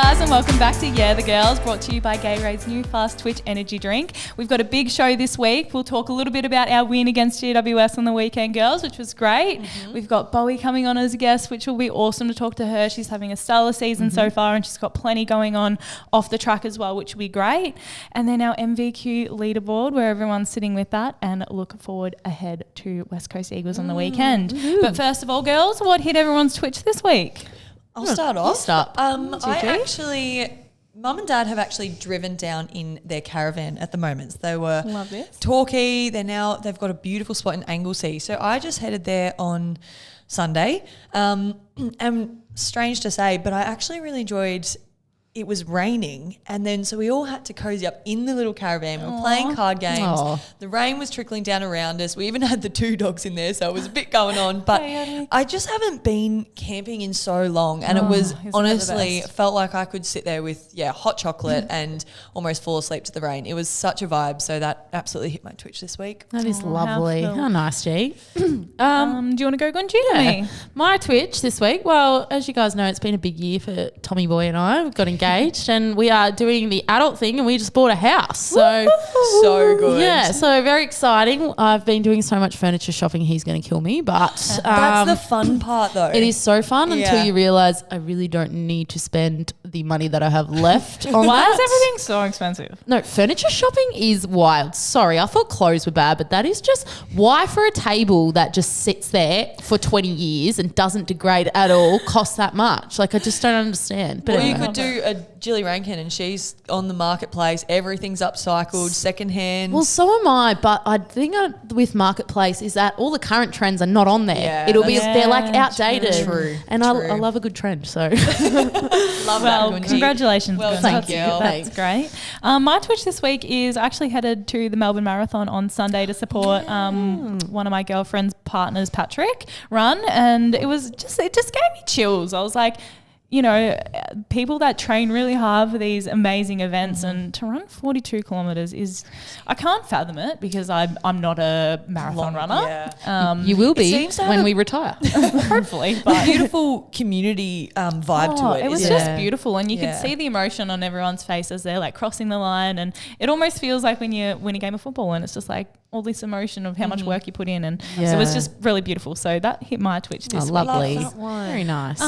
guys, and welcome back to Yeah the Girls, brought to you by Gatorade's new Fast Twitch energy drink. We've got a big show this week. We'll talk a little bit about our win against GWS on the weekend, girls, which was great. We've got Bowie coming on as a guest, which will be awesome to talk to her. She's having a stellar season so far, and she's got plenty going on off the track as well, which will be great. And then our MVQ leaderboard, where everyone's sitting with that, and look forward ahead to West Coast Eagles on the weekend. But first of all, girls, what hit everyone's Twitch this week? I'll start off. Start. Mum and Dad have actually driven down in their caravan at the moment. So they were Love this. Torquay. They've got a beautiful spot in Anglesea. So I just headed there on Sunday. And strange to say, but I actually really enjoyed. It was raining, and then so we all had to cozy up in the little caravan. We were playing card games. Aww. The rain was trickling down around us. We even had the two dogs in there, so it was a bit going on. But I just haven't been camping in so long, and it was honestly felt like I could sit there with hot chocolate and almost fall asleep to the rain. It was such a vibe, so that absolutely hit my Twitch this week. That is lovely. How nice, G. Do you want to go Gunji? My Twitch this week, well, as you guys know, it's been a big year for Tommy Boy and I. We've got engaged and we are doing the adult thing, and we just bought a house. So good. Yeah, so very exciting. I've been doing so much furniture shopping, he's going to kill me, but that's the fun part though. It is so fun until you realise I really don't need to spend the money that I have left on Why that. is everything so expensive? No, furniture shopping is wild. Sorry, I thought clothes were bad, but that is just why for a table that just sits there for 20 years and doesn't degrade at all costs that much. Like, I just don't understand. But Or you anyway. could do a Jilly Rankin, and she's on the marketplace. Everything's upcycled, secondhand. Well, so am I, but I think with Marketplace is that all the current trends are not on there. Yeah, It'll be they're like outdated. True. And I love a good trend, so Love Well, that, Gunji. congratulations. Well, Gunji. thank you. That's great. My Twitch this week is I actually headed to the Melbourne Marathon on Sunday to support one of my girlfriend's partners, Patrick, run, and it just gave me chills. I was like, you know, people that train really hard for these amazing events and to run 42 kilometres I can't fathom it because I'm not a marathon runner. Yeah. you will be seems to when have we retire. Hopefully. But Beautiful community vibe to it. It was isn't just beautiful, and you could Yeah. see the emotion on everyone's face as they're like crossing the line, and it almost feels like when you win a game of football and it's just like all this emotion of how much work you put in, and so it was Yeah. just really beautiful. So that hit my Twitch this week. Lovely. Love that one. Very nice.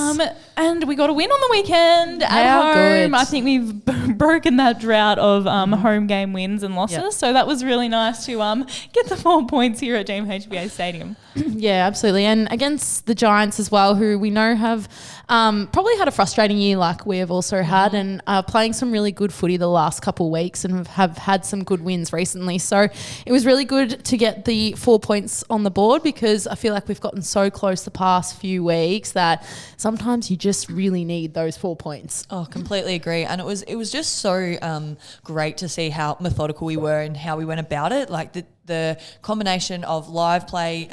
And we got a win on the weekend at How home. good. I think we've broken that drought of home game wins and losses. Yep. So that was really nice to get the 4 points here at GMHBA Stadium. Yeah, absolutely. And against the Giants as well, who we know have probably had a frustrating year like we have also had, and playing some really good footy the last couple of weeks, and have had some good wins recently. So it was really good to get the 4 points on the board, because I feel like we've gotten so close the past few weeks that sometimes you just really need those 4 points. Oh, completely agree. And it was just so great to see how methodical we were and how we went about it. Like the combination of live play,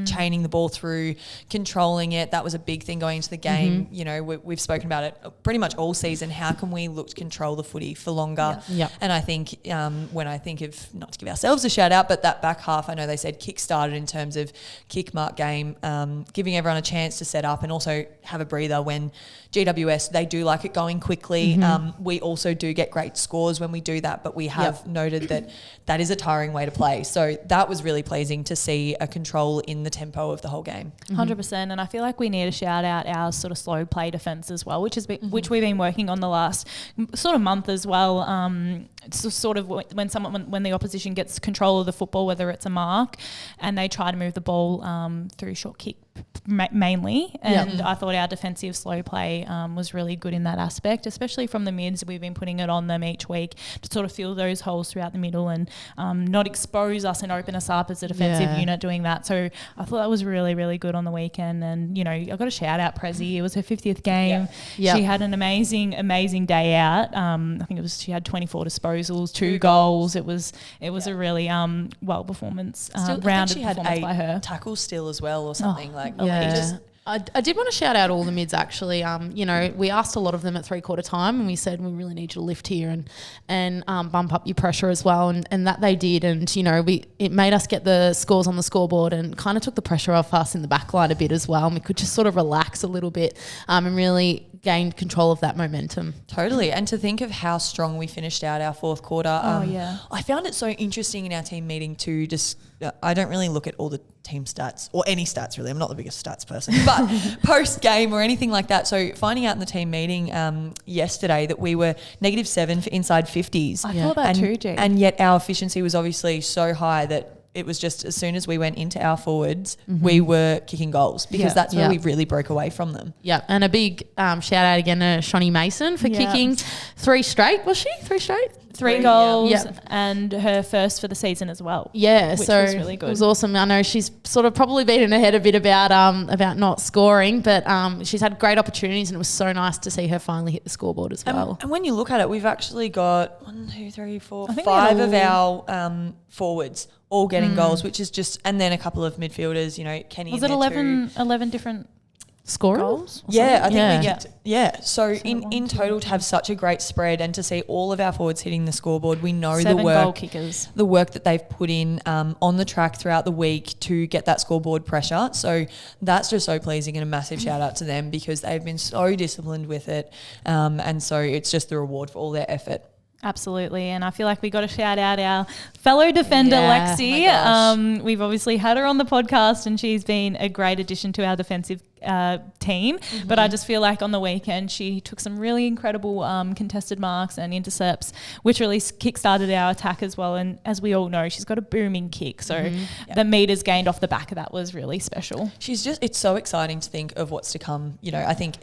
chaining the ball through, controlling it, that was a big thing going into the game. You know, we've spoken about it pretty much all season. How can we look to control the footy for longer? Yeah. And I think when I think of, not to give ourselves a shout out, but that back half, I know they said kick-started in terms of kick mark game, giving everyone a chance to set up and also have a breather when GWS, they do like it going quickly. We also do get great scores when we do that, but we have noted that is a tiring way to play. So that was really pleasing to see a control in the tempo of the whole game. 100%, and I feel like we need to shout out our sort of slow play defence as well, which which we've been working on the last sort of month as well. It's sort of when the opposition gets control of the football, whether it's a mark, and they try to move the ball through short kick mainly, and I thought our defensive slow play was really good in that aspect, especially from the mids. We've been putting it on them each week to sort of fill those holes throughout the middle and not expose us and open us up as a defensive unit doing that. So I thought that was really, really good on the weekend. And, you know, I've got to shout out Prezi. It was her 50th game. Yeah. She had an amazing, amazing day out. I think she had 24 disposals, 2 goals. It was a really well performance, rounded performance by her. Tackles still as well or something like. Yeah. I did want to shout out all the mids actually. You know, we asked a lot of them at 3/4 time, and we said we really need you to lift here and bump up your pressure as well, and that they did. And you know, it made us get the scores on the scoreboard and kind of took the pressure off us in the back line a bit as well. And we could just sort of relax a little bit and really gained control of that momentum. Totally. And to think of how strong we finished out our fourth quarter. I found it so interesting in our team meeting to just, I don't really look at all the team stats or any stats really. I'm not the biggest stats person, but post game or anything like that. So finding out in the team meeting yesterday that we were -7 for inside 50s. I thought that too, G. And yet our efficiency was obviously so high that it was just as soon as we went into our forwards, we were kicking goals because that's where we really broke away from them. Yeah, and a big shout out again to Shani Mason for kicking 3 straight. Was she 3 straight? 3 goals and her first for the season as well. Yeah, which so was really good. It was awesome. I know she's sort of probably been in her head a bit about not scoring, but she's had great opportunities, and it was so nice to see her finally hit the scoreboard as well. And when you look at it, we've actually got 5 of our forwards all getting goals, which is just, and then a couple of midfielders, you know, Kenny. Was it 11 different scorers? Goals? Yeah, I think we kicked, So in total to have such a great spread and to see all of our forwards hitting the scoreboard, we know 7 the work, goal kickers. the work that they've put in on the track throughout the week to get that scoreboard pressure. So that's just so pleasing, and a massive shout out to them because they've been so disciplined with it. And so it's just the reward for all their effort. Absolutely, and I feel like we got to shout out our fellow defender, Lexi. We've obviously had her on the podcast, and she's been a great addition to our defensive team. But I just feel like on the weekend she took some really incredible contested marks and intercepts, which really kick-started our attack as well. And as we all know, she's got a booming kick, so the meters gained off the back of that was really special. It's so exciting to think of what's to come. You know, I think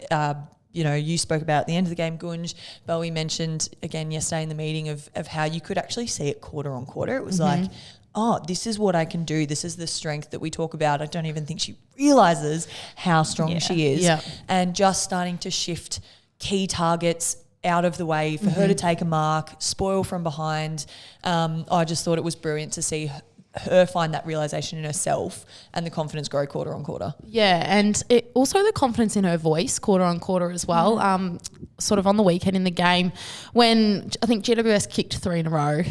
you spoke about at the end of the game, Gunj. Bowie mentioned again yesterday in the meeting of how you could actually see it quarter on quarter. It was like, oh, this is what I can do. This is the strength that we talk about. I don't even think she realises how strong she is. Yeah. And just starting to shift key targets out of the way for her to take a mark, spoil from behind. I just thought it was brilliant to see her find that realisation in herself and the confidence grow quarter on quarter. Yeah, and it also the confidence in her voice quarter on quarter as well. Sort of on the weekend in the game when I think GWS kicked 3 in a row,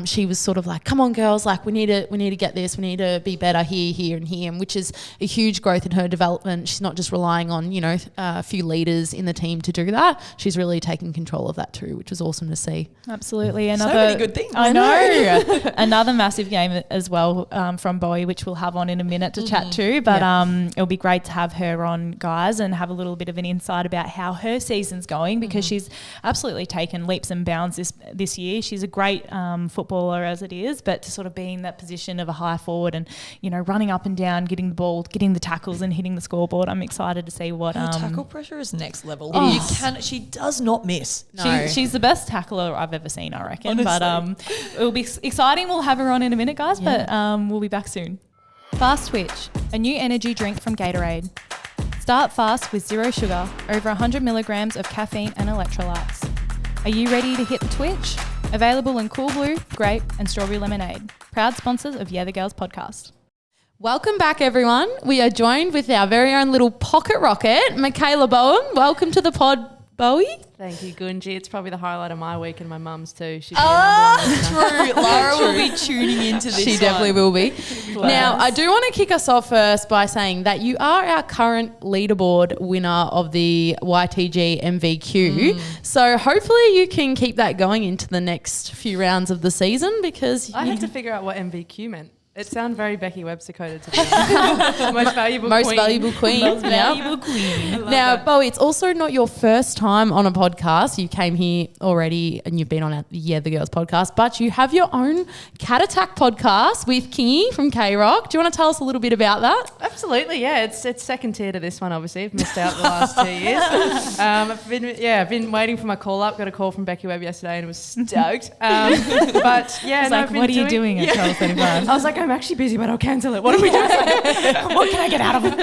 she was sort of like, come on girls, like we need to get this, we need to be better here and here, which is a huge growth in her development. She's not just relying on, a few leaders in the team to do that. She's really taking control of that too, which was awesome to see. Absolutely. So many good things. I know. Another massive game as well from Bowie, which we'll have on in a minute to chat to, but it'll be great to have her on, guys, and have a little bit of an insight about how her season's going, because she's absolutely taken leaps and bounds this year. She's a great footballer as it is, but to sort of be in that position of a high forward and, running up and down, getting the ball, getting the tackles and hitting the scoreboard, I'm excited to see what... Her tackle pressure is next level. She does not miss. No. She's the best tackler I've ever seen, I reckon. Honestly. But it'll be exciting. We'll have her on in a minute, guys, but we'll be back soon. Fast Twitch, a new energy drink from Gatorade. Start fast with 0 sugar, over 100 milligrams of caffeine and electrolytes. Are you ready to hit the Twitch? Available in cool blue, grape and strawberry lemonade. Proud sponsors of Yeah the Girls podcast. Welcome back, everyone. We are joined with our very own little pocket rocket, Mikayla Bowen. Welcome to the pod, Bowie. Thank you, Gunji. It's probably the highlight of my week and my mum's too. True. Lara will be tuning into this. She definitely will be. Now, I do want to kick us off first by saying that you are our current leaderboard winner of the YTG MVQ. So hopefully you can keep that going into the next few rounds of the season, because I had to figure out what MVQ meant. It sounds very Becky Webster coded to me. Most valuable queen. Now, Bowie, it's also not your first time on a podcast. You came here already and you've been on the Girls podcast, but you have your own Cat Attack podcast with Kingy from K-Rock. Do you want to tell us a little bit about that? Absolutely, yeah. It's second tier to this one, obviously. I've missed out the last 2 years. I've been waiting for my call up. Got a call from Becky Webb yesterday and was stoked. But yeah, what are you doing at 12:35? I was like, I'm actually busy, but I'll cancel it. What are we doing? What can I get out of it?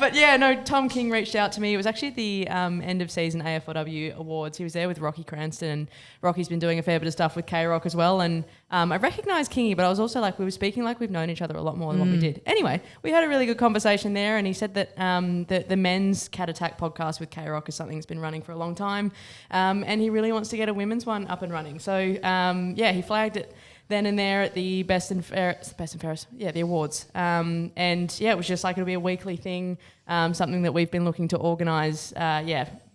But yeah, no, Tom King reached out to me. It was actually the end of season AFLW awards. He was there with Rocky Cranston, and Rocky's been doing a fair bit of stuff with K-Rock as well. And I recognised Kingy, but I was also like, we were speaking like we've known each other a lot more than what we did. Anyway, we had a really good conversation there, and he said that the men's Cat Attack podcast with K-Rock is something that's been running for a long time, and he really wants to get a women's one up and running. So he flagged it then and there at the Best and Fairest, the awards. And it was just like it'll be a weekly thing, something that we've been looking to organise,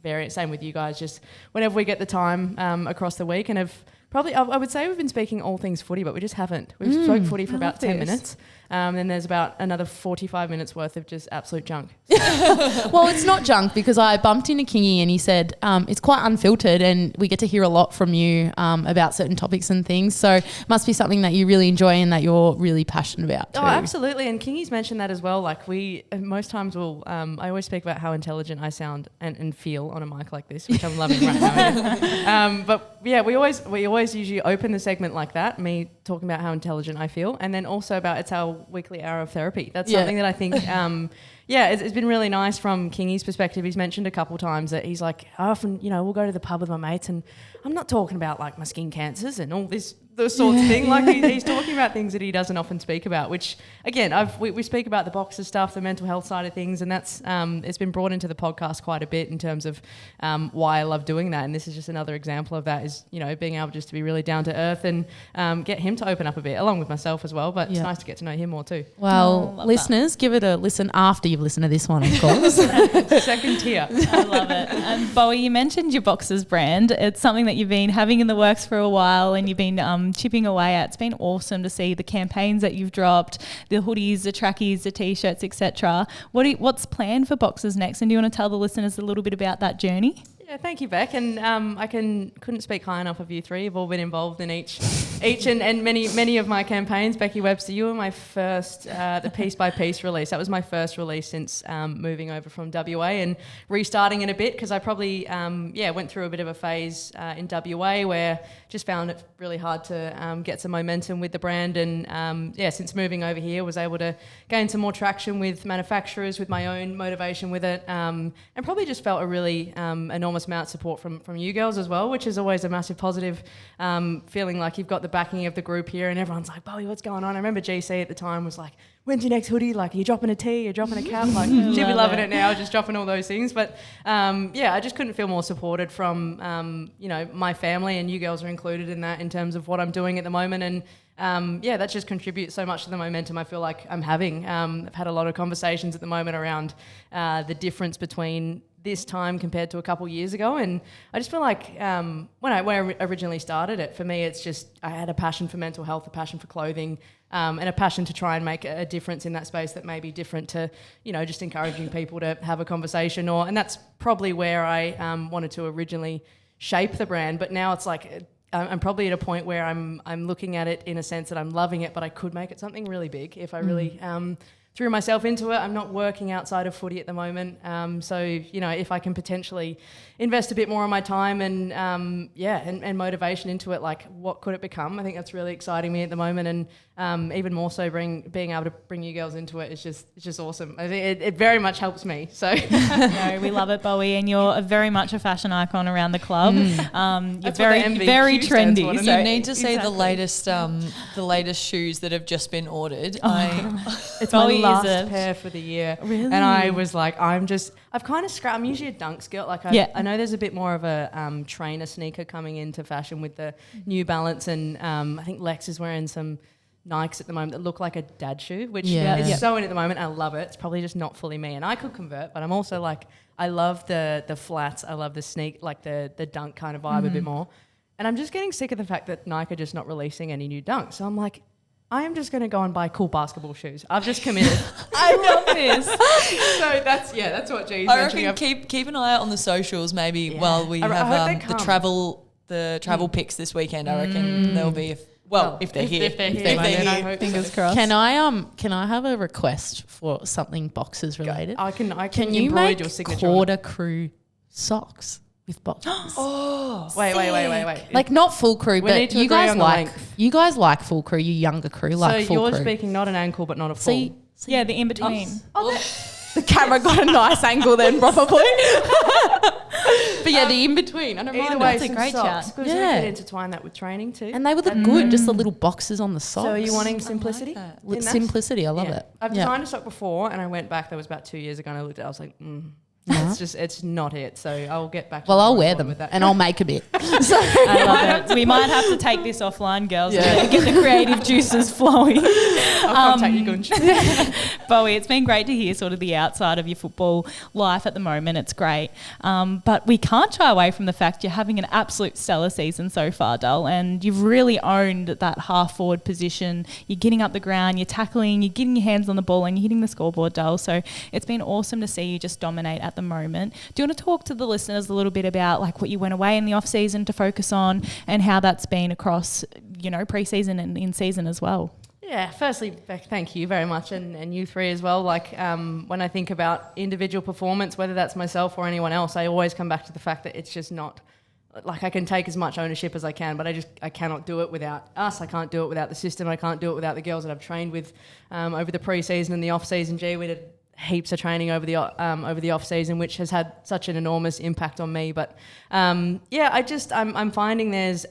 variant. Same with you guys, just whenever we get the time across the week, and have probably, I would say we've been speaking all things footy, but we just haven't. We've spoke footy for about 10 minutes. Then there's about another 45 minutes worth of just absolute junk. Well, it's not junk because I bumped into Kingy and he said it's quite unfiltered and we get to hear a lot from you about certain topics and things. So it must be something that you really enjoy and that you're really passionate about too. Oh, absolutely. And Kingy's mentioned that as well. Like most times I always speak about how intelligent I sound and feel on a mic like this, which I'm loving right now. But yeah, we always usually open the segment like that, me talking about how intelligent I feel, and then also about it's our weekly hour of therapy. That's something that I think, it's been really nice from Kingy's perspective. He's mentioned a couple times that he's like, I often, we'll go to the pub with my mates and I'm not talking about like my skin cancers and all this sorts of thing. Like he's talking about things that he doesn't often speak about, which again, we speak about the boxer stuff, the mental health side of things, and that's it's been brought into the podcast quite a bit in terms of why I love doing that. And this is just another example of that is, being able just to be really down to earth and get him to open up a bit, along with myself as well. But it's nice to get to know him more too. Well, listeners, give it a listen after you've listened to this one, of course. Second tier. I love it. And Bowie, you mentioned your boxers brand. It's something that you've been having in the works for a while and you've been chipping away at. It's been awesome to see the campaigns that you've dropped, the hoodies, the trackies, the t-shirts, etc. What's planned for boxers next? And do you want to tell the listeners a little bit about that journey? Yeah, thank you, Beck. And I couldn't speak high enough of you three. You've all been involved in each and many of my campaigns. Becky Webster, you were my first, the piece by piece release. That was my first release since moving over from WA and restarting it a bit because I probably went through a bit of a phase in WA where just found it really hard to get some momentum with the brand. And since moving over here, was able to gain some more traction with manufacturers, with my own motivation with it, and probably just felt a really enormous amount of support from you girls as well, which is always a massive positive, feeling like you've got the backing of the group here and everyone's like, Bowie, what's going on? I remember GC at the time was like, when's your next hoodie? Like, are you dropping a tee? You're dropping a cap? Like, she'd be loving it now, just dropping all those things. But I just couldn't feel more supported from, my family, and you girls are included in that in terms of what I'm doing at the moment. And that just contributes so much to the momentum I feel like I'm having. I've had a lot of conversations at the moment around the difference between this time compared to a couple years ago, and I just feel like when I originally started it, for me it's just I had a passion for mental health, a passion for clothing, and a passion to try and make a difference in that space that may be different to just encouraging people to have a conversation, and that's probably where I wanted to originally shape the brand. But now it's like I'm probably at a point where I'm looking at it in a sense that I'm loving it, but I could make it something really big if I really threw myself into it. I'm not working outside of footy at the moment. So, if I can potentially invest a bit more of my time and motivation into it, like what could it become? I think that's really exciting me at the moment. And even more so being able to bring you girls into it is just awesome. I think it very much helps me. So no, we love it, Bowie, and you're very much a fashion icon around the club. You're very trendy. You need to see the latest shoes that have just been ordered. It's my last pair for the year. Really? And I was like, I'm usually a Dunks girl. Like I know there's a bit more of a trainer sneaker coming into fashion with the New Balance, and I think Lex is wearing some Nikes at the moment that look like a dad shoe, which is so in at the moment. I love it. It's probably just not fully me, and I could convert, but I'm also like, I love the flats. I love the sneak, like the dunk kind of vibe a bit more. And I'm just getting sick of the fact that Nike are just not releasing any new dunks. So I'm like, I am just going to go and buy cool basketball shoes. I've just committed. I love this. So that's what G's mentioning. I reckon keep an eye out on the socials maybe while we have the travel picks this weekend. I reckon there'll be if they're here. If they're here. Fingers crossed. Can I have a request for something boxers related? I can you embroider make your signature quarter crew socks with boxers? Wait. Like not full crew, We need but to agree on the length. you guys like full crew, you younger crew like so full you're crew. speaking not an ankle but not a full. Yeah, the in between. The camera got a nice angle then, probably. But yeah, the in between. I don't mind. Either way, That's a some great socks, chat. because we could intertwine that with training too. And they would look good, just the little boxes on the socks. So are you wanting simplicity? that. Simplicity, I love it. I've designed a sock before, and I went back. That was about 2 years ago, and I looked at it. I was like, It's not it. So I'll get back to Well, the I'll drawing wear board them with that. and I'll make a bit. So I love it. We might have to take this offline, girls. Get the creative juices flowing. I'll contact you, Gunj. Bowie, it's been great to hear sort of the outside of your football life at the moment. It's great. But we can't shy away from the fact you're having an absolute stellar season so far, Dull, and you've really owned that half-forward position. You're getting up the ground, you're tackling, you're getting your hands on the ball and you're hitting the scoreboard, Dull. So it's been awesome to see you just dominate at the moment. Do you want to talk to the listeners a little bit about like what you went away in the off-season to focus on and how that's been across, pre-season and in season as well? Yeah, firstly, Beck, thank you very much, and you three as well. Like, when I think about individual performance, whether that's myself or anyone else, I always come back to the fact that it's just not, like, I can take as much ownership as I can, but I cannot do it without us. I can't do it without the system. I can't do it without the girls that I've trained with over the pre-season and the off-season. We did heaps of training over the off-season, which has had such an enormous impact on me. But, I'm finding there's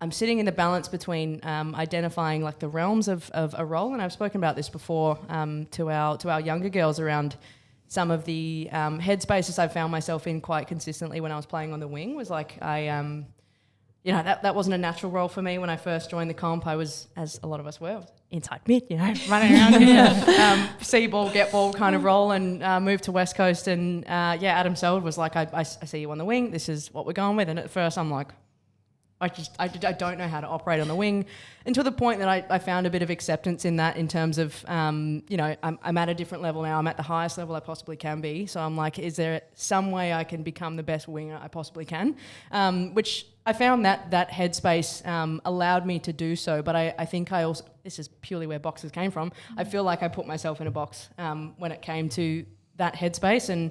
I'm sitting in the balance between identifying like the realms of a role, and I've spoken about this before to our younger girls around some of the headspaces I found myself in quite consistently when I was playing on the wing. Was like that wasn't a natural role for me when I first joined the comp. I was, as a lot of us were, inside mid, running around, see ball, get ball kind of role, and moved to West Coast. And Adam Seld was like, I see you on the wing. This is what we're going with. And at first, I'm like, I don't know how to operate on the wing, until the point that I found a bit of acceptance in that, in terms of, I'm at a different level now. I'm at the highest level I possibly can be. So I'm like, is there some way I can become the best winger I possibly can? Which I found that headspace allowed me to do so. But I think I also, this is purely where boxes came from. I feel like I put myself in a box when it came to that headspace, and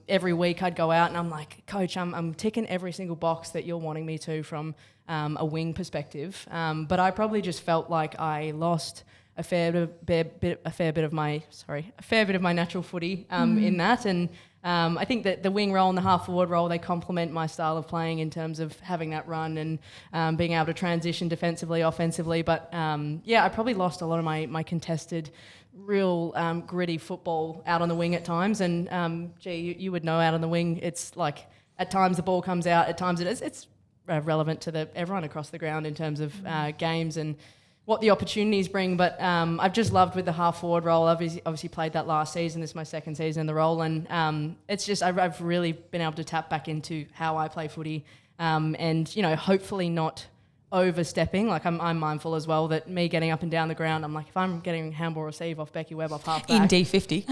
every week I'd go out and I'm like, Coach, I'm ticking every single box that you're wanting me to from a wing perspective, but I probably just felt like I lost a fair bit of my natural footy in that, and I think that the wing role and the half forward role, they complement my style of playing in terms of having that run and being able to transition defensively, offensively. But I probably lost a lot of my contested, real gritty football out on the wing at times. And you would know, out on the wing, it's like at times the ball comes out, at times it's relevant to everyone across the ground in terms of games and what the opportunities bring. But I've just loved with the half forward role. I've obviously played that last season. This is my second season in the role, and it's just I've really been able to tap back into how I play footy, and hopefully not overstepping. Like I'm mindful as well that me getting up and down the ground, I'm like, if I'm getting handball receive off Becky Webb off half back in D50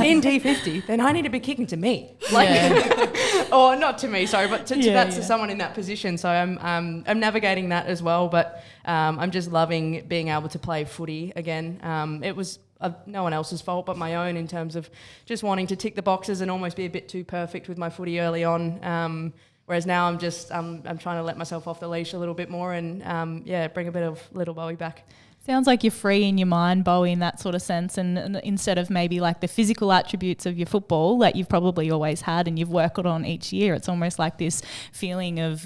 in D50, then I need to be kicking to me, or not to me, sorry, but to someone in that position. So I'm navigating that as well, but I'm just loving being able to play footy again. It was no one else's fault but my own, in terms of just wanting to tick the boxes and almost be a bit too perfect with my footy early on. Whereas now I'm trying to let myself off the leash a little bit more and bring a bit of little Bowie back. Sounds like you're free in your mind, Bowie, in that sort of sense, and instead of maybe like the physical attributes of your football that you've probably always had and you've worked on each year, it's almost like this feeling of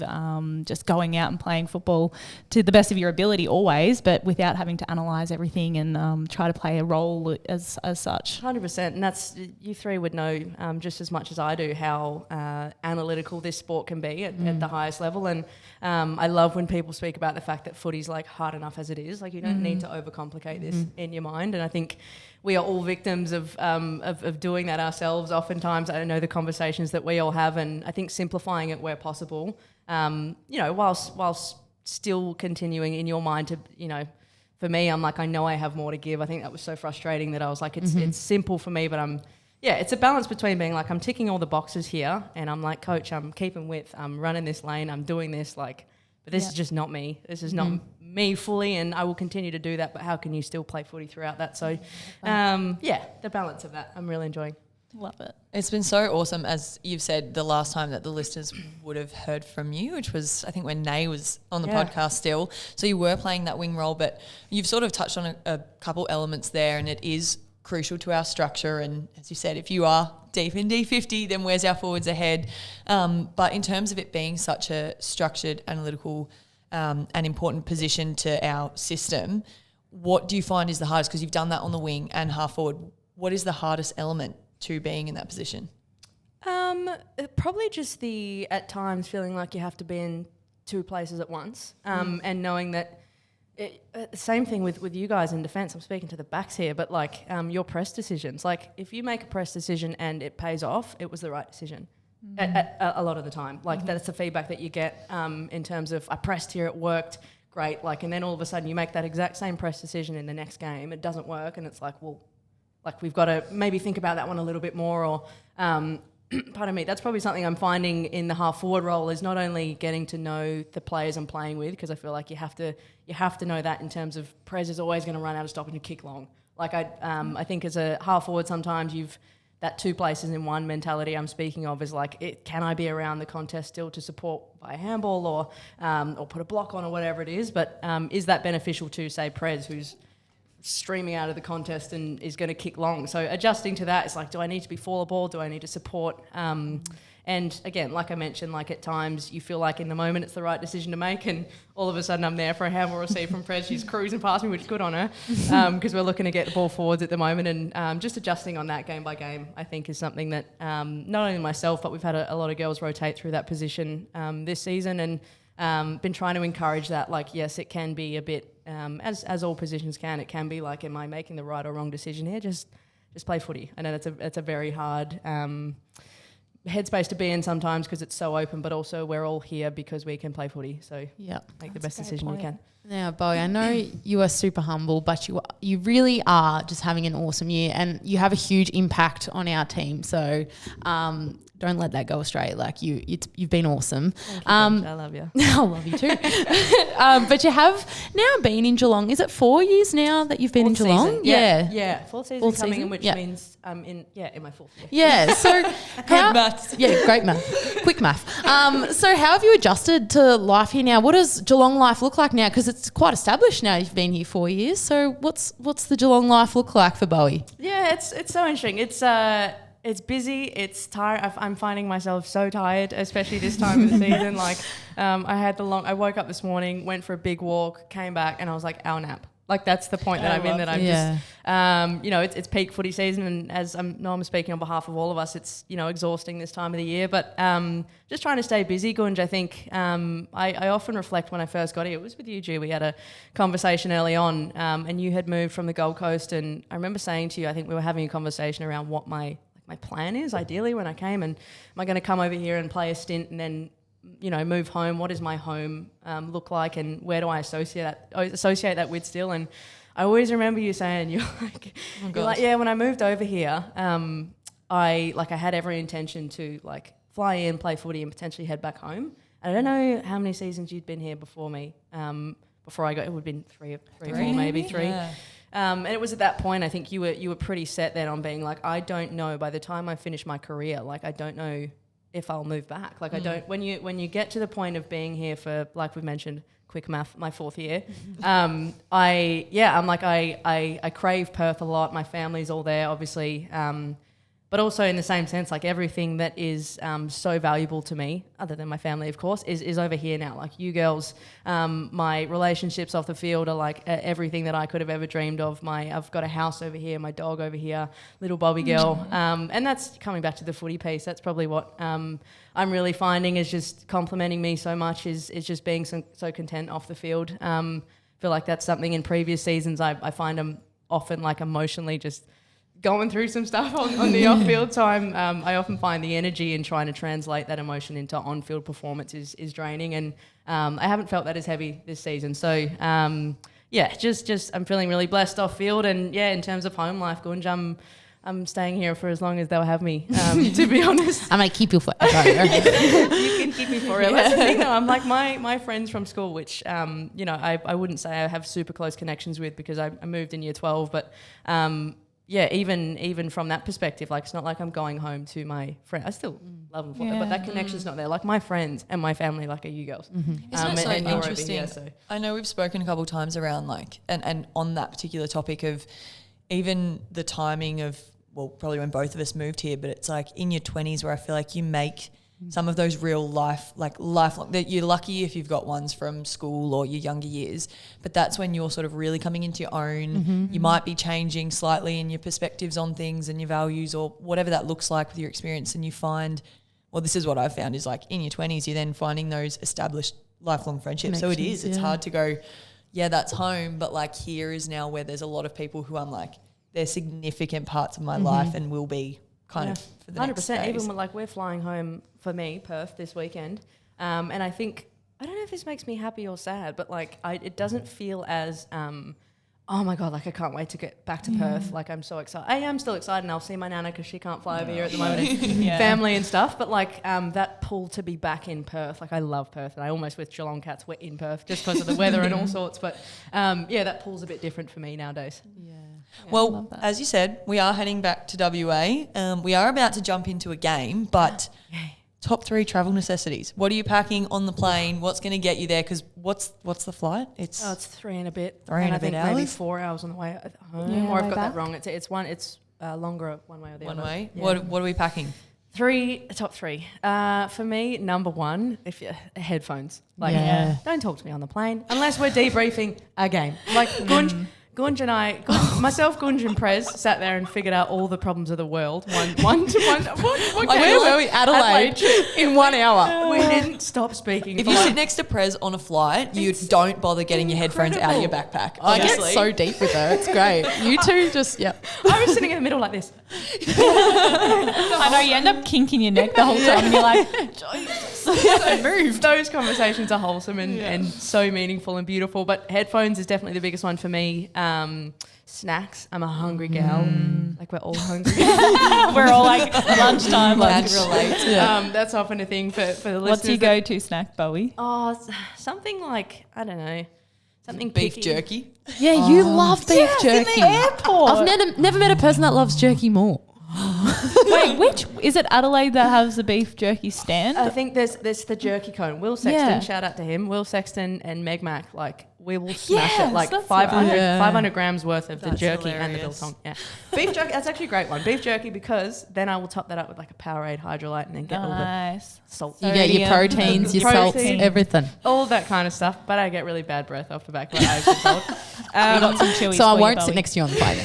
just going out and playing football to the best of your ability always, but without having to analyse everything and try to play a role as such. 100%, and that's, you three would know just as much as I do how analytical this sport can be at the highest level, and I love when people speak about the fact that footy's like hard enough as it is. Like, you don't need to overcomplicate this in your mind, and I think we are all victims of doing that ourselves. Oftentimes, I know the conversations that we all have, and I think simplifying it where possible, whilst still continuing in your mind to, for me, I'm like, I know I have more to give. I think that was so frustrating that I was like, it's simple for me, but it's a balance between being like, I'm ticking all the boxes here, and I'm like, Coach, I'm keeping width, I'm running this lane, I'm doing this, like, but this is just not me. This is not me fully, and I will continue to do that, but how can you still play footy throughout that? So, the balance of that I'm really enjoying. Love it. It's been so awesome, as you've said, the last time that the listeners would have heard from you, which was, I think, when Nay was on the podcast still. So you were playing that wing role, but you've sort of touched on a couple elements there, and it is crucial to our structure. And as you said, if you are deep in D50, then where's our forwards ahead? But in terms of it being such a structured, analytical and important position to our system, what do you find is the hardest? Because you've done that on the wing and half forward. what is the hardest element to being in that position? Probably just at times feeling like you have to be in two places at once, and knowing that same thing with you guys in defence. I'm speaking to the backs here, but like your press decisions, like if you make a press decision and it pays off, it was the right decision. At a lot of the time, like that's the feedback that you get in terms of I pressed here, it worked, great. Like, and then all of a sudden you make that exact same press decision in the next game, it doesn't work, and it's like, well, like we've got to maybe think about that one a little bit more, or pardon me, that's probably something I'm finding in the half forward role is not only getting to know the players I'm playing with, because I feel like you have to know that in terms of Prez is always going to run out of stoppage and kick long. Like I think as a half forward sometimes that two places in one mentality I'm speaking of is like, can I be around the contest still to support by a handball or put a block on or whatever it is, but is that beneficial to, say, Prez, who's streaming out of the contest and is going to kick long? So adjusting to that, it's like, do I need to be for the ball? Do I need to support? And again, like I mentioned, like at times you feel like in the moment it's the right decision to make, and all of a sudden I'm there for a handball receive from Prez. She's cruising past me, which is good on her, because we're looking to get the ball forwards at the moment, and just adjusting on that game by game, I think is something that not only myself, but we've had a lot of girls rotate through that position this season, and been trying to encourage that. Like, yes, it can be a bit, as all positions can, it can be like, am I making the right or wrong decision here? Just play footy. I know that's a very hard headspace to be in sometimes because it's so open, but also we're all here because we can play footy. So make the best decision you can. Now, Bowie, I know you are super humble, but you really are just having an awesome year, and you have a huge impact on our team. So don't let that go astray. Like you've been awesome. Thank you, I love you. I love you too. But you have now been in Geelong. Is it 4 years now that you've been in Geelong? Season. Yeah. Fourth season coming in, which means I'm in my fourth year. Yeah. So Good maths. Yeah, great math. Quick math. So how have you adjusted to life here now? What does Geelong life look like now? Because it's quite established now. You've been here 4 years. So what's the Geelong life look like for Bowie? Yeah, it's so interesting. It's busy. It's tired. I'm finding myself so tired, especially this time of the season. Like, I woke up this morning, went for a big walk, came back, and I was like, hour nap. Like, that's the point that I'm in. That I'm just, it's peak footy season, and as I'm speaking on behalf of all of us, it's exhausting this time of the year. But just trying to stay busy, Gunj. I think I often reflect when I first got here. It was with you, G. We had a conversation early on, and you had moved from the Gold Coast, and I remember saying to you, I think we were having a conversation around what my plan is ideally when I came, and am I going to come over here and play a stint and then move home? What does my home look like, and where do I associate that with still? And I always remember you saying, you're like, yeah, when I moved over here, I had every intention to fly in, play footy, and potentially head back home. And I don't know how many seasons you'd been here before me. Before I got, it would have been three or four, maybe three. Yeah. And it was at that point, I think you were pretty set then on being like, I don't know by the time I finish my career, I don't know if I'll move back. I don't, when you get to the point of being here for, like we mentioned, quick math, my fourth year, I crave Perth a lot. My family's all there, obviously. But also in the same sense, everything that is so valuable to me, other than my family, of course, is over here now. You girls, my relationships off the field are everything that I could have ever dreamed of. I've got a house over here, my dog over here, little Bobby girl. And that's coming back to the footy piece. That's probably what I'm really finding is just complimenting me so much is just being so content off the field. Feel like that's something in previous seasons I find I'm often emotionally just going through some stuff on the off-field, so I often find the energy in trying to translate that emotion into on-field performance is draining, and I haven't felt that as heavy this season. So just I'm feeling really blessed off-field, and in terms of home life, Gunj, I'm staying here for as long as they'll have me. To be honest, I might keep you forever. You can keep me forever. That's the thing, though. I'm my friends from school, which I wouldn't say I have super close connections with because I moved in year 12, but. Even from that perspective, it's not like I'm going home to my friend. I still love them for that, but that connection's not there. My friends and my family, are you girls. Mm-hmm. Isn't it so interesting? Here, so. I know we've spoken a couple of times around and on that particular topic of even the timing of, well, probably when both of us moved here, but it's in your 20s where I feel like you make some of those real lifelong, that you're lucky if you've got ones from school or your younger years, but that's when you're sort of really coming into your own. You might be changing slightly in your perspectives on things and your values or whatever that looks like with your experience, and you find, well, this is what I've found is like in your 20s, you're then finding those established lifelong friendships. So it's hard to go, yeah, that's home, but like here is now where there's a lot of people who I'm like, they're significant parts of my life and will be kind of for the 100%. Next days. Even when, like, we're flying home for me, Perth, this weekend, and I think, I don't know if this makes me happy or sad, but like it doesn't feel as oh my God, like I can't wait to get back to Perth. Like I'm so excited. I am still excited, and I'll see my nana because she can't fly over here at the moment, family and stuff. But like that pull to be back in Perth, like I love Perth, and I almost with Geelong Cats we're in Perth just because of the weather and all sorts. But that pull's a bit different for me nowadays. Yeah. Well, as you said, we are heading back to WA. We are about to jump into a game, but top 3 travel necessities. What are you packing on the plane? What's going to get you there? Because what's the flight? It's 3 and a bit. 3 and a bit hours? Maybe 4 hours on the way home, or I've got that wrong. It's longer one way or the other. One way. Yeah. What are we packing? Top 3. For me, number 1, headphones. Like, don't talk to me on the plane unless we're debriefing a game. Like Gunj and I, Gunj and Prez sat there and figured out all the problems of the world. One to one. Where were we? Adelaide in 1 hour. We didn't stop speaking. If you sit next to Prez on a flight, you don't bother getting your headphones out of your backpack. I get so deep with her. It's great. You two just, I was sitting in the middle like this. I know, you end up kinking your neck the whole time and you're like, Jesus, move. Those conversations are wholesome and so meaningful and beautiful, but headphones is definitely the biggest one for me. Snacks. I'm a hungry gal. Like we're all hungry. We're all like lunchtime. Like relate. That's often a thing for the listeners. What's your go-to snack, Bowie? Oh, something like, I don't know. Something beef picky. jerky. Yeah, you love beef jerky. In the airport. I've never met a person that loves jerky more. Wait, which is it? Adelaide that has the beef jerky stand? I think there's the jerky cone. Will Sexton, shout out to him. Will Sexton and Meg Mac, like we will smash it. Like 500 grams worth of the jerky and the biltong. Yeah, beef jerky. That's actually a great one. Beef jerky, because then I will top that up with like a Powerade Hydrolite and then get all the salt. You get your proteins, your salts, everything. All that kind of stuff. But I get really bad breath off the back of my eyes. Got some chewy. So I won't sit next to you on the plane.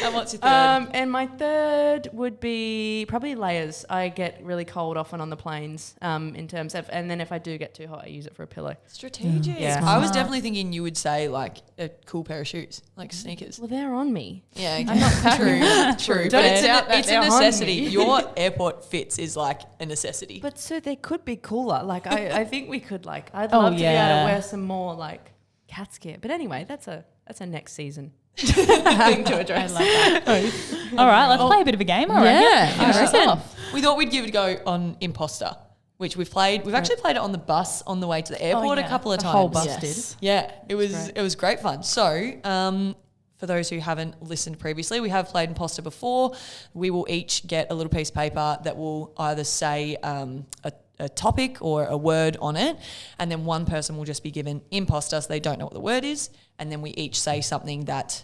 And what's your third? And my third would be probably layers. I get really cold often on the planes in terms of, and then if I do get too hot, I use it for a pillow. Strategic. Yeah. I was definitely thinking you would say like a cool pair of shoes, like sneakers. Well, they're on me. Yeah, okay. I'm not true. But it's a necessity. Your airport fits is like a necessity. But so they could be cooler. Like I think we could like. I'd love to be able to wear some more like cat gear. But anyway, that's a next season thing to address. I love that. All right, let's play a bit of a game. All right. Yeah. We thought we'd give it a go on Imposter, which we've played. We've actually played it on the bus on the way to the airport a couple of times. The whole bus did. Yeah, it was great fun. So, for those who haven't listened previously, we have played Imposter before. We will each get a little piece of paper that will either say a topic or a word on it, and then one person will just be given imposter, so they don't know what the word is, and then we each say something that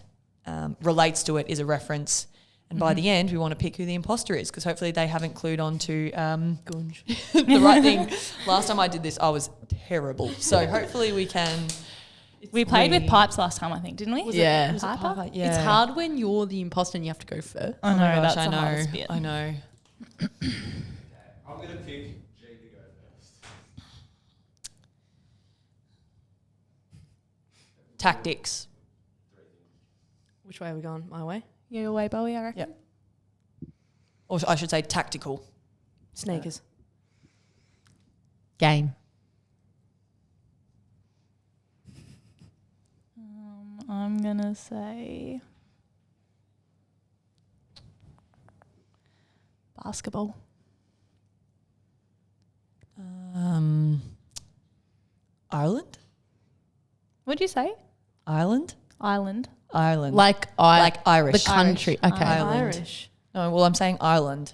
relates to it, is a reference, and by the end we want to pick who the imposter is, because hopefully they haven't clued on to the right thing. Last time I did this I was terrible, so hopefully we can. We played with pipes last time, I think, didn't we? Was it Yeah. It's hard when you're the imposter and you have to go first. I know, Gosh, that's the hardest bit. I know. I'm going to pick G to go first. Tactics. Which way are we going? My way? Your way, Bowie, I reckon. Yep. Or I should say tactical. Sneakers. Game. I'm going to say basketball. Ireland? What'd you say? Ireland? Island. Ireland. Like Irish. The country. Irish. Okay. Ireland. Irish. No, well, I'm saying Ireland.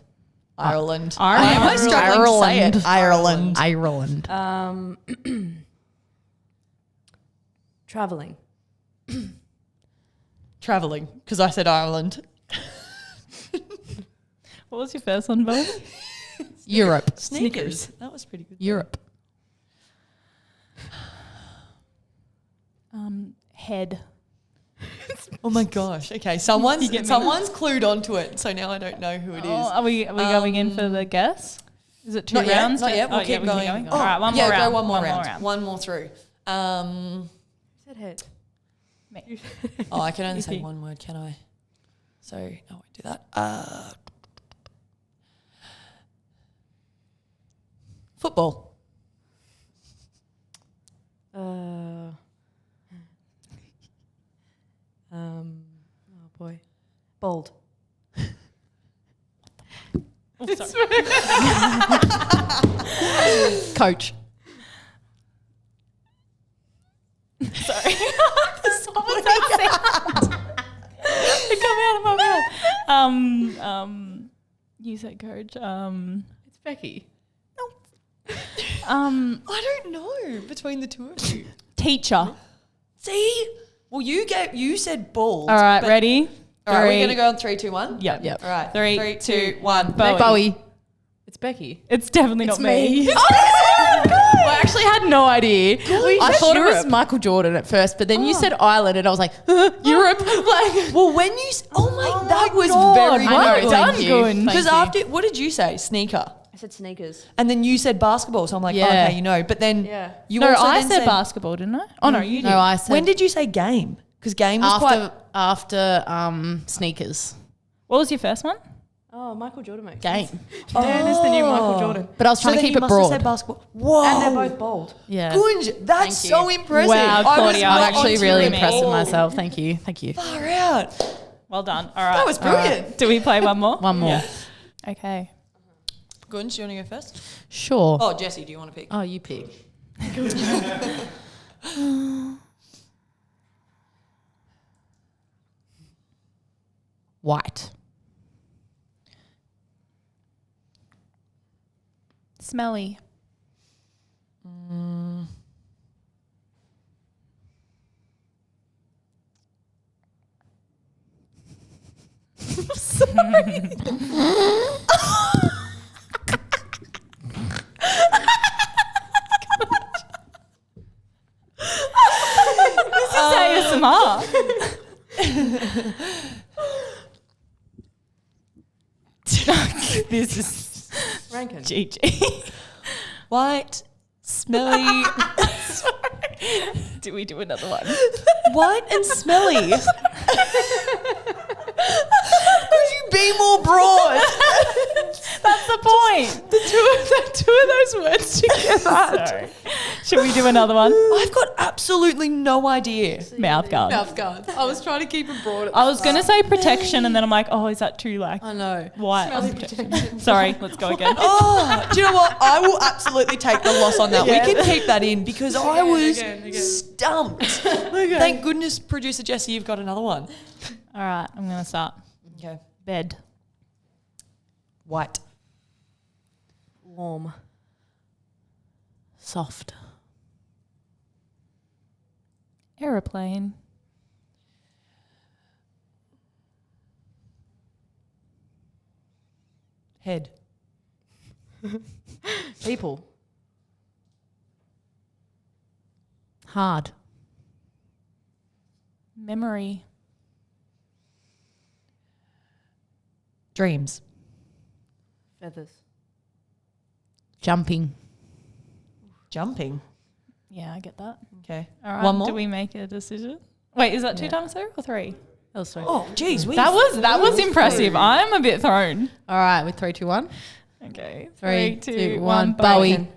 Ireland. Ireland. Why am I struggling to say it? Ireland. Ireland. Traveling. Travelling, because I said Ireland. What was your first one, Bowie? Europe. Sneakers. That was pretty good. Europe. Head. Oh my gosh. Okay, someone's clued onto it, so now I don't know who it is. Oh, are we going in for the guess? Is it two Not yet, rounds? not yet. We'll Oh, keep yeah, we going. All right, one more round. Go one more round. One more through. Said head. Me. Oh, I can only say Easy. one word, can I? So I won't do that. Football. Oh boy. Bold. Oh, sorry. Coach. Sorry. What was that sound? It come out of my mouth. You said coach. It's Becky. I don't know between the two of you. Teacher. See? Well, you said bald. All right, but- ready? All right, we're Three. going to go on 3, 2, 1? Yep. All right. Three, 2, 1. Bowie. It's Becky. It's definitely not me. Well, I actually had no idea. I said thought it was Europe. Michael Jordan at first, but then you said Ireland, and I was like, Europe. Like, Well, when you... that was God. very I know, good. thank you. Good. Thank Because you. after... What did you say? Sneaker. I said sneakers. And then you said basketball. So I'm like, Yeah. oh, okay, you know. But then Yeah. you No, also I then said basketball, didn't I? Oh, no, you did. no, I said When did you say game? Because game was quite... after sneakers What was your first one? Oh, Michael Jordan, mate. game. Dan is the new Michael Jordan. But I was So trying to then keep you it must have broad. said basketball. Whoa. And they're both bold. Yeah. Gunj, that's Thank so you. impressive. Wow, I was Claudia. not I'm actually onto really it at impressed with all. myself. Thank you. Thank you. Far out. Well done. All right. That was brilliant. Do we play one more? One more. Okay. Gunj, do you want to go first? Sure. Oh, Jesse, do you want to pick? Oh, you pick. White. Smelly. This is ASMR. This is Rankin. GG. White, smelly. Do we do another one? White and smelly. Could you be more broad? That's the point. The two of those words together. Sorry. Should we do another one? I've got absolutely no idea. Mouth guard. guard. I was trying to keep it broad. I was going to say protection, and then I'm like, oh, is that too like I know. white? on protection? Sorry, let's go again. Oh, do you know what? I will absolutely take the loss on that. Yeah. We can keep that in because I was again. stumped. Thank goodness, producer Jesse, you've got another one. All right, I'm going to start. Okay. Bed. White. Warm. Soft. Aeroplane. Head. People. Hard. Memory. Dreams. Feathers. Jumping. Jumping. Yeah, I get that. Okay. All right. One more? Do we make a decision? Wait, is that two times through or three? Oh, sorry. Oh, geez. That was impressive. I'm a bit thrown. All right, with 3, 2, 1. Okay. 3, 2, 1. Bowie. Bowie.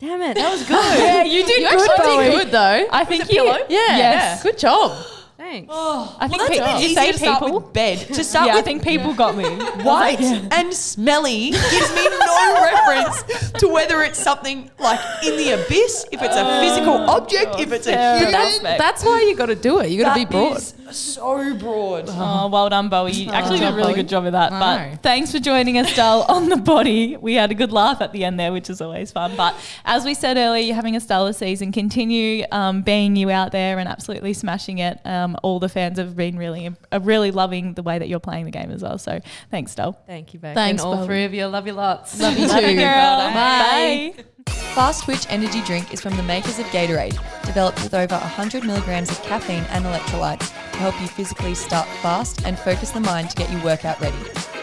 Damn it, that was good. Yeah, you did You good, actually Bowie. did good though. I think it you. pillow? Yeah. Yes. Good job. Thanks. Oh, I think well, that's people- a bit you easy say to start people? with bed. To start Yeah, I with think people got me. white and smelly gives me no reference to whether it's something like in the abyss, if it's a physical object, if it's a fair human. enough. That's why you got to do it. You got to be broad. That is so broad. Oh, well done, Bowie. You actually did a really Bowie. good job of that. I But know. thanks for joining us, Dal, on the body. We had a good laugh at the end there, which is always fun. But as we said earlier, you're having a stellar season. Continue being you out there and absolutely smashing it. all the fans have been really loving the way that you're playing the game as well. So thanks, Del. Thank you, Beck. Thanks, and all Bowie. 3 of you. Love you lots. Love you too. Love you, girl. Bye. Fast Twitch Energy Drink is from the makers of Gatorade, developed with over 100 milligrams of caffeine and electrolytes to help you physically start fast and focus the mind to get you workout ready.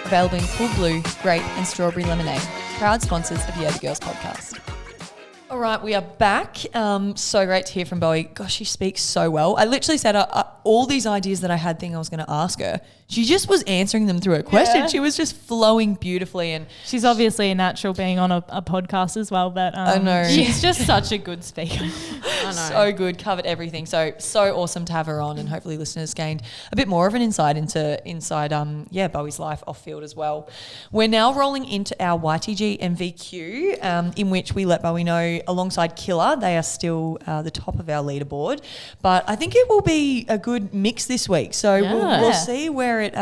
Available in cool blue, grape and strawberry lemonade. Proud sponsors of Yeah the Girls podcast. All right, we are back. So great to hear from Bowie. Gosh, she speaks so well. I literally said all these ideas that I had I was going to ask her. She just was answering them through her question. Yeah. She was just flowing beautifully. And She's obviously a natural being on a podcast as well, but I know. she's just such a good speaker. I know. so good, covered everything. So awesome to have her on, and hopefully listeners gained a bit more of an insight into Bowie's life off field as well. We're now rolling into our YTG MVQ, in which we let Bowie know alongside Killer, they are still the top of our leaderboard. But I think it will be a good mix this week. So we'll see where it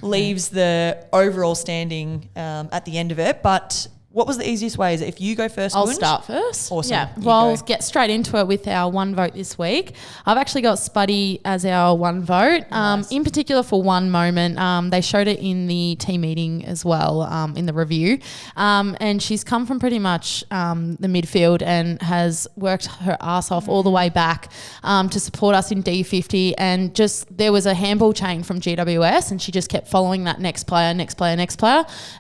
leaves the overall standing at the end of it. But what was the easiest way? Is it if you go first? I'll Gunj? start first. Awesome. Yeah. You Well, go. I'll get straight into it with our one vote this week. I've actually got Spuddy as our one vote. In particular for one moment. They showed it in the team meeting as well, in the review. And she's come from pretty much the midfield and has worked her ass off all the way back to support us in D50. And just there was a handball chain from GWS and she just kept following that next player,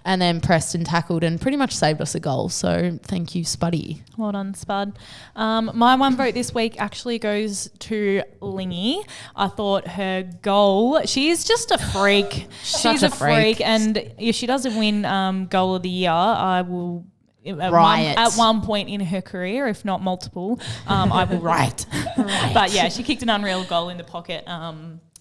and then pressed and tackled and pretty much saved us a goal. So thank you, Spuddy. Well done, Spud. My one vote this week actually goes to Lingy. I thought her goal, she is just a freak. She's a a freak. freak. And if she doesn't win goal of the year, I will Riot. at one point in her career, if not multiple, I will riot. But yeah, she kicked an unreal goal in the pocket.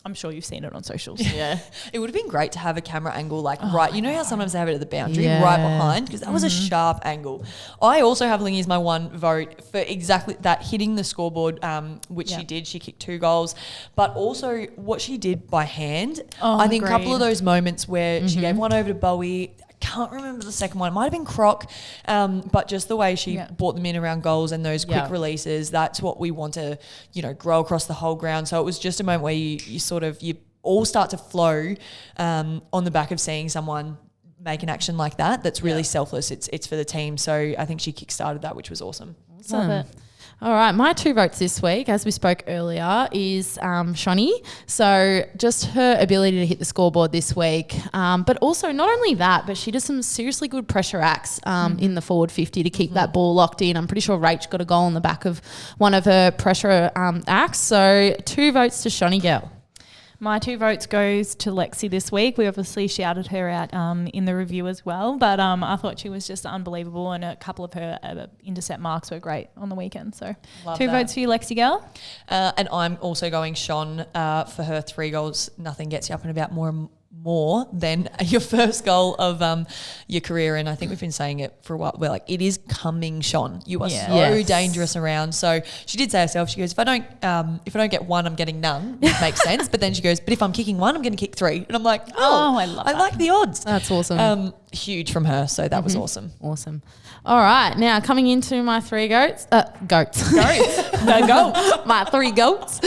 I'm sure you've seen it on socials. Yeah. It would have been great to have a camera angle right. You know how sometimes they have it at the boundary Yeah. right behind? Because that was a sharp angle. I also have Lingy as my one vote for exactly that, hitting the scoreboard, which she did. She kicked 2 goals. But also what she did by hand. I think a couple of those moments where she gave one over to Bowie. Can't remember the second one. It might have been Croc, but just the way she brought them in around goals and those quick releases, that's what we want to, grow across the whole ground. So it was just a moment where you all start to flow on the back of seeing someone make an action like that. That's really selfless. It's for the team. So I think she kickstarted that, which was awesome. Love it. All right, my 2 votes this week, as we spoke earlier, is Shani. So just her ability to hit the scoreboard this week, but also not only that, but she does some seriously good pressure acts in the forward 50 to keep that ball locked in. I'm pretty sure Rach got a goal on the back of one of her pressure acts. So 2 votes to Shani girl. My 2 votes goes to Lexi this week. We obviously shouted her out in the review as well, but I thought she was just unbelievable, and a couple of her intercept marks were great on the weekend. So Love 2 that. votes for you, Lexi girl. And I'm also going Sean for her 3 goals. Nothing gets you up and about more than your first goal of your career. And I think we've been saying it for a while. We're like, it is coming, Sean. You are so dangerous around. So she did say herself, she goes, if I don't get 1, I'm getting none, which makes sense. But then she goes, but if I'm kicking 1, I'm going to kick 3. And I'm like, I love that. like the odds. That's awesome. Huge from her. So that was awesome. Awesome. All right, now coming into my 3 goats. Goats. The goat. My 3 goats.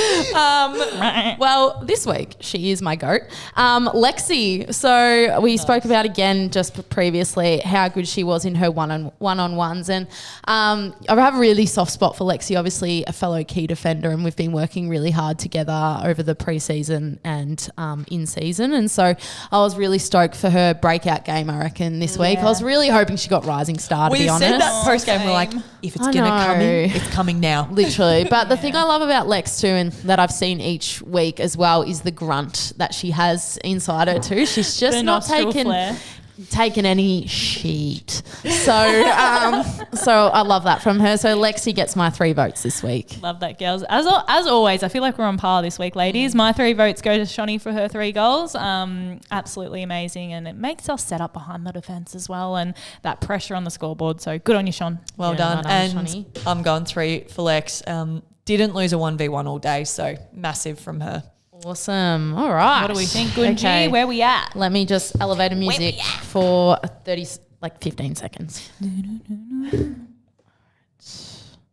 Well, this week she is my goat. Lexi. So we spoke about again just previously how good she was in her one-on-ones, and I have a really soft spot for Lexi. Obviously, a fellow key defender, and we've been working really hard together over the preseason and in season. And so I was really stoked for her breakout game. I reckon this week. I was really hoping she got Rising Star. To We be honest, said that post game. We're like, if it's I going to come in, know. it's coming now. literally. But the thing I love about Lex too, and that I've seen each week as well, is the grunt that she has inside her too. She's just The not nostril flare. taken any shit. So I love that from her. So Lexi gets my 3 votes this week. Love that, girls. As always, I feel like we're on par this week, ladies. My 3 votes go to Shani for her 3 goals. Absolutely amazing, and it makes us set up behind the defence as well, and that pressure on the scoreboard. So good on you, Sean. Well Yeah, done. well done, And Shani. I'm going 3 for Lex. Didn't lose a 1v1 all day, so massive from her. Awesome. All right. What do we think? Good Okay. G, where we at? Let me just elevator music for 15 seconds.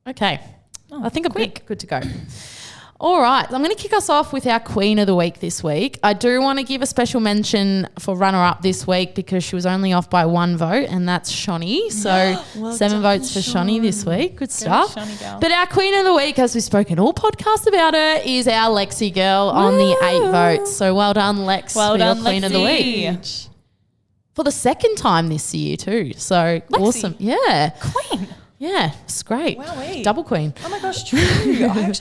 Okay. I think I'm good to go. All right, I'm going to kick us off with our Queen of the Week this week. I do want to give a special mention for runner-up this week because she was only off by 1 vote, and that's Shani. So 7 votes for Shani this week. Good stuff. Shani girl. But our Queen of the Week, as we've spoken all podcasts about her, is our Lexi girl on the 8 votes. So well done, Lex, Well for done, your Queen of the Week. For the second time this year too. So awesome. Yeah. Queen. Yeah, it's great. Wowee. Double queen. Oh my gosh, true. I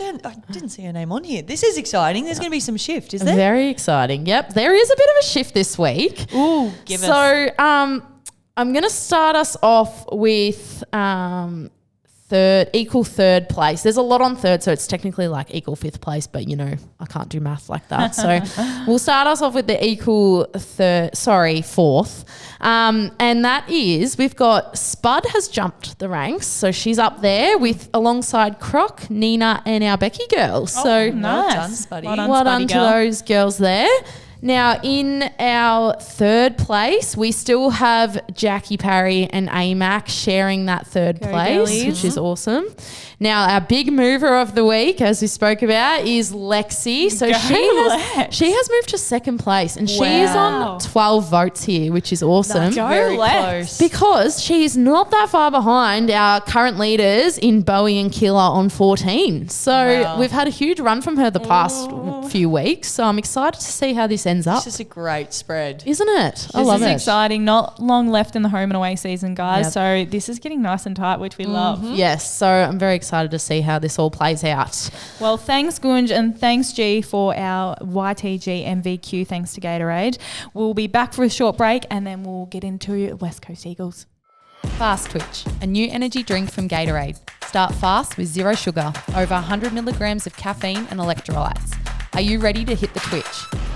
didn't see her name on here. This is exciting. There's going to be some shift, is there? Very exciting. Yep, there is a bit of a shift this week. Ooh, give us. So I'm going to start us off with equal third place. There's a lot on third, so it's technically like equal 5th place, but I can't do math like that. So we'll start us off with the equal 4th. And that is, we've got Spud has jumped the ranks, so she's up there with alongside Croc, Nina, and our Becky girls. So nice. Well done, Spuddy. well done to those girls there. Now, in our 3rd place, we still have Jackie Parry and AMAC sharing that 3rd Go place, girlies. which is awesome. Now, our big mover of the week, as we spoke about, is Lexi. So she has moved to 2nd place, and she is Wow. on 12 votes here, which is awesome. Go Very Lex. close. Because she's not that far behind our current leaders in Bowie and Killa on 14. So Wow. we've had a huge run from her the past few weeks. So I'm excited to see how this ends up. This is a great spread. Isn't it? I This love is it. exciting. Not long left in the home and away season, guys. Yep. So this is getting nice and tight, which we love. Yes, so I'm very excited to see how this all plays out. Well, thanks, Gunj, and thanks, G, for our YTG MVQ. Thanks to Gatorade. We'll be back for a short break, and then we'll get into West Coast Eagles. Fast Twitch, a new energy drink from Gatorade. Start fast with 0 sugar, over 100 milligrams of caffeine and electrolytes. Are you ready to hit the twitch?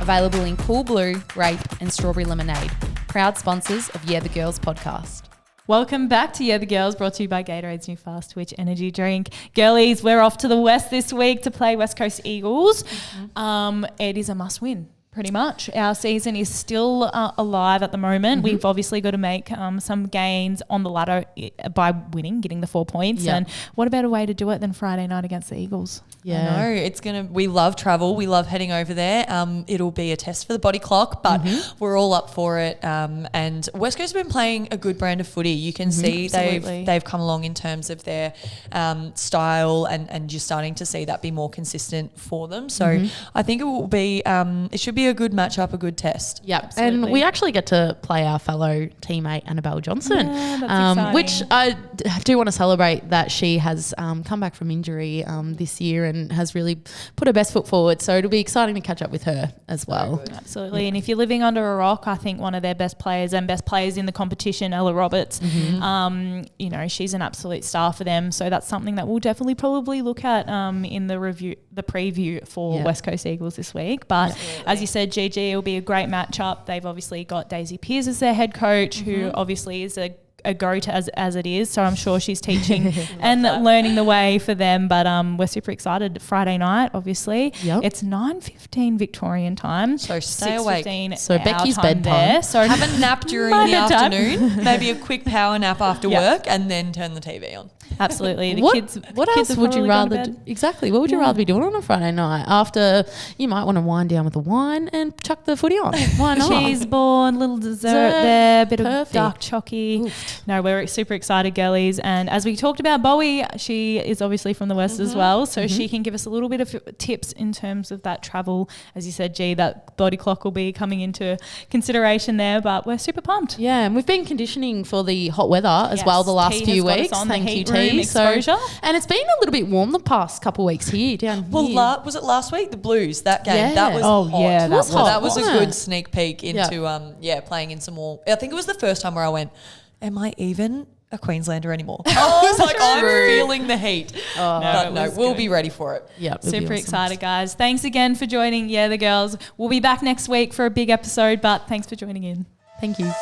Available in cool blue, grape and strawberry lemonade. Proud sponsors of Yeah the Girls podcast. Welcome back to Yeah the Girls, brought to you by Gatorade's new Fast Twitch energy drink. Girlies, we're off to the West this week to play West Coast Eagles. It is a must win. Pretty much. Our season is still alive at the moment. We've obviously got to make some gains on the ladder by winning, getting the 4 points. Yeah. And what about a way to do it than Friday night against the Eagles? Yeah. I know. We love travel. We love heading over there. It'll be a test for the body clock, but we're all up for it. And West Coast have been playing a good brand of footy. You can see Absolutely. they've come along in terms of their style, and you're starting to see that be more consistent for them. So I think it will be, it should be a good matchup, a good test. Yep. Absolutely. And we actually get to play our fellow teammate Annabelle Johnson, Yeah, that's exciting. which I do want to celebrate that she has come back from injury this year and has really put her best foot forward. So it'll be exciting to catch up with her as well. Absolutely. And if you're living under a rock, I think one of their best players in the competition, Ella Roberts, she's an absolute star for them. So that's something that we'll definitely probably look at in the preview for West Coast Eagles this week. But as you said, GG, it'll be a great matchup. They've obviously got Daisy Pearce as their head coach, who obviously is a goat as it is. So I'm sure she's teaching and learning the way for them. But we're super excited. Friday night, obviously. Yep. It's 9:15 Victorian time. So stay awake. 6:15 So our Becky's time bedtime. there. So Have a nap during My the bedtime. afternoon, maybe a quick power nap after Yep. work, and then turn the TV on. absolutely. What Kids else are would you probably rather going to do? bed. Exactly. What would you rather be doing on a Friday night? After you might want to wind down with a wine and chuck the footy on. Why not? Cheese born, little dessert Dessert. there, bit of Perfect. dark chocky. No, we're super excited, girlies. And as we talked about, Bowie, she is obviously from the West as well. So she can give us a little bit of tips in terms of that travel. As you said, G, that body clock will be coming into consideration there, but we're super pumped. Yeah, and we've been conditioning for the hot weather as Yes, well the last T few has got us weeks. on the Thank you, heat room T. exposure. And it's been a little bit warm the past couple of weeks here down Well, here. was it last week? The Blues, that game. Yeah. That was Oh, hot. yeah, that was So that was hot, a wasn't good it? sneak peek into, playing in some more. I think it was the first time where I went, am I even a Queenslander anymore? I was like, I'm feeling the heat. But it no, was we'll good. be ready for it. Yeah, it'll be Super awesome. excited, guys. Thanks again for joining Yeah the Girls. We'll be back next week for a big episode, but thanks for joining in. Thank you.